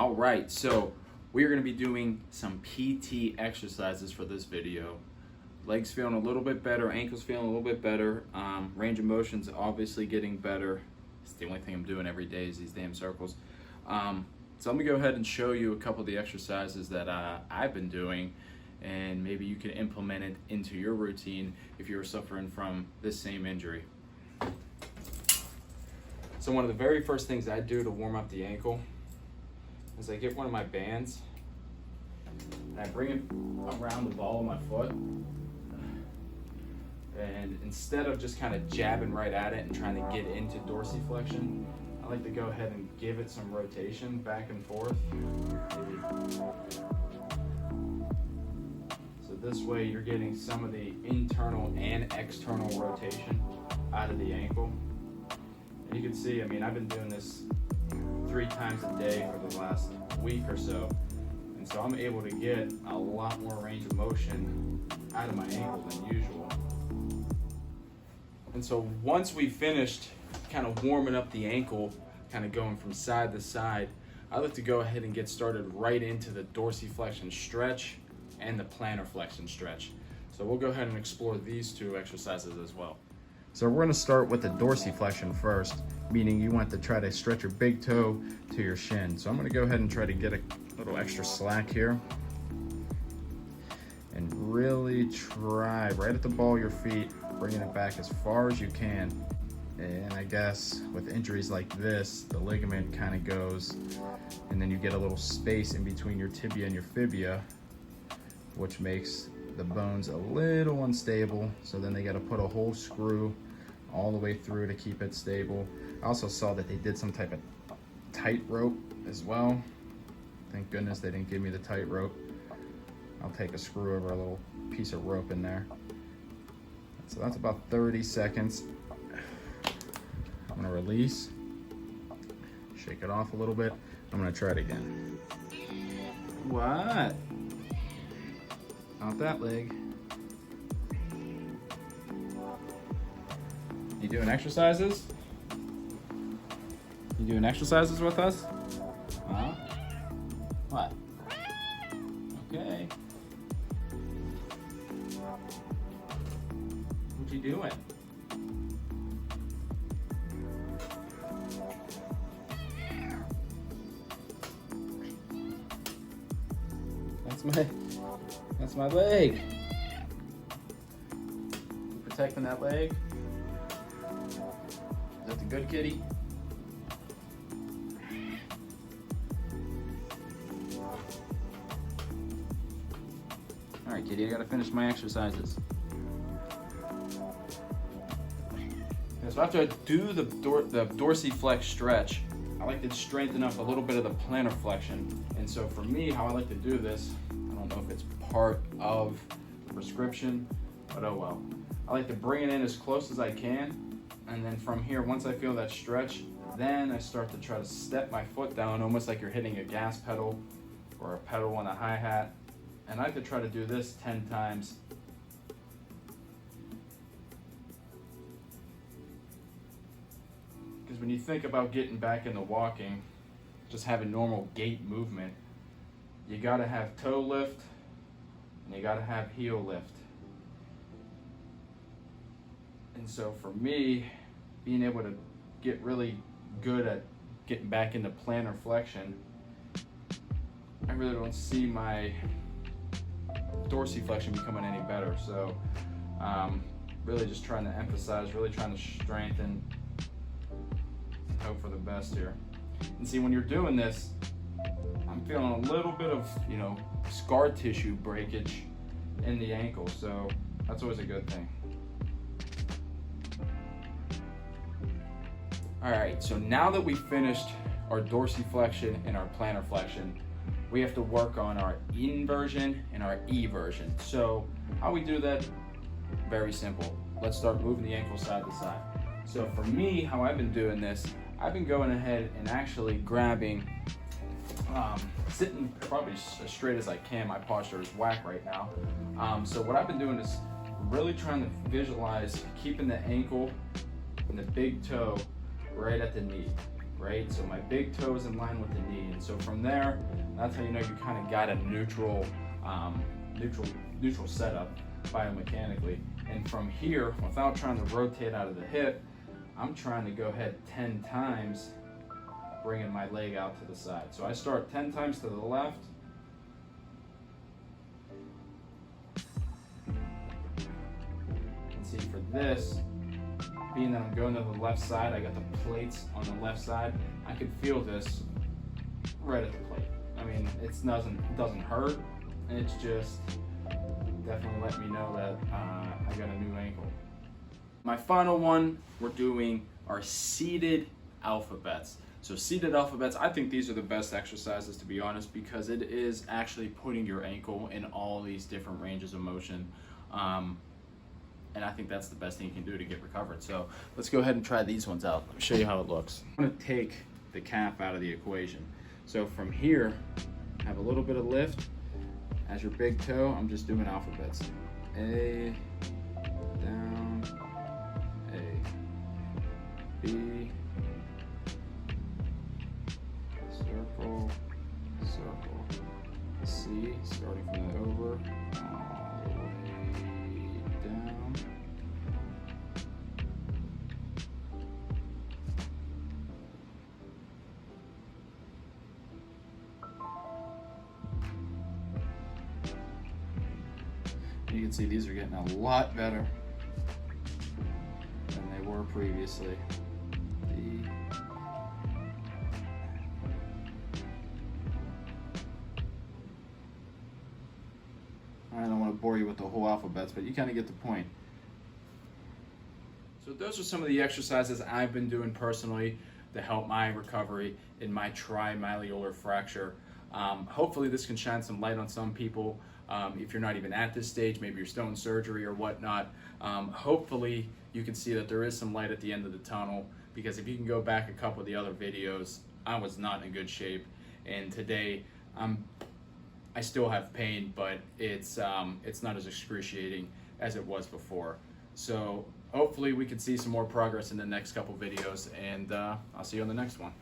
All right, so we are going to be doing some PT exercises for this video. Legs feeling a little bit better, ankles feeling a little bit better, range of motion's obviously getting better. It's the only thing I'm doing every day is these damn circles. So let me go ahead and show you a couple of the exercises that I've been doing, and maybe you can implement it into your routine if you're suffering from this same injury. So one of the very first things I do to warm up the ankle is I get one of my bands and I bring it around the ball of my foot, and instead of just kind of jabbing right at it and trying to get into dorsiflexion, I like to go ahead and give it some rotation back and forth. So this way you're getting some of the internal and external rotation out of the ankle. And you can see, I mean, I've been doing this 3 times a day for the last week or so. And so I'm able to get a lot more range of motion out of my ankle than usual. And so once we finished kind of warming up the ankle, kind of going from side to side, I like to go ahead and get started right into the dorsiflexion stretch and the plantarflexion stretch. So we'll go ahead and explore these 2 exercises as well. So we're going to start with the dorsiflexion first, meaning you want to try to stretch your big toe to your shin. So I'm going to go ahead and try to get a little extra slack here and really try right at the ball of your feet, bringing it back as far as you can. And I guess with injuries like this, the ligament kind of goes, and then you get a little space in between your tibia and your fibia, which makes the bones a little unstable. So then they got to put a whole screw all the way through to keep it stable. I also saw that they did some type of tight rope as well. Thank goodness they didn't give me the tight rope. I'll take a screw over a little piece of rope in there. So that's about 30 seconds. I'm gonna release, shake it off a little bit. I'm gonna try it again. What? Not that leg. You doing exercises? You doing exercises with us? Huh? What? Okay. What you doing? That's my leg. You protecting that leg? Is that the good kitty? All right, kitty, I gotta finish my exercises. Okay, so after I do the dorsiflex stretch, I like to strengthen up a little bit of the plantar flexion. And so for me, how I like to do this, I don't know if it's part of the prescription, but oh well. I like to bring it in as close as I can, and then from here, once I feel that stretch, then I start to try to step my foot down, almost like you're hitting a gas pedal or a pedal on a hi-hat. And I like to try to do this 10 times. Because when you think about getting back into walking, just having normal gait movement, you gotta have toe lift and you gotta have heel lift. And so for me, being able to get really good at getting back into plantar flexion, I really don't see my dorsiflexion becoming any better. So really just trying to emphasize, really trying to strengthen, hope for the best here. And see, when you're doing this, I'm feeling a little bit of, scar tissue breakage in the ankle, so that's always a good thing. All right, so now that we finished our dorsiflexion and our plantar flexion, we have to work on our inversion and our eversion. So how we do that? Very simple. Let's start moving the ankle side to side. So for me, how I've been doing this, I've been going ahead and actually grabbing, sitting probably as straight as I can. My posture is whack right now. So what I've been doing is really trying to visualize keeping the ankle and the big toe right at the knee, right? So my big toe is in line with the knee, and so from there, that's how you know you kind of got a neutral setup biomechanically. And from here, without trying to rotate out of the hip, I'm trying to go ahead 10 times, bringing my leg out to the side. So I start 10 times to the left, and see for this, being that I'm going to the left side, I got the plates on the left side, I could feel this right at the plate. I mean, it doesn't hurt, and it's just definitely let me know that I got a new ankle. My final one we're doing are seated alphabets. So seated alphabets, I think these are the best exercises, to be honest, because it is actually putting your ankle in all these different ranges of motion. And I think that's the best thing you can do to get recovered. So let's go ahead and try these ones out. Let me show you how it looks. I'm gonna take the calf out of the equation. So from here, have a little bit of lift. As your big toe, I'm just doing alphabets. A, down, A, B, circle, circle, C, starting from the over, all the way down. You can see these are getting a lot better than they were previously. I don't want to bore you with the whole alphabets, but you kind of get the point. So those are some of the exercises I've been doing personally to help my recovery in my trimalleolar fracture. Hopefully this can shine some light on some people. If you're not even at this stage, maybe you're still in surgery or whatnot, hopefully you can see that there is some light at the end of the tunnel, because if you can go back a couple of the other videos, I was not in good shape, and today I still have pain, but it's not as excruciating as it was before. So hopefully we can see some more progress in the next couple videos, and I'll see you on the next one.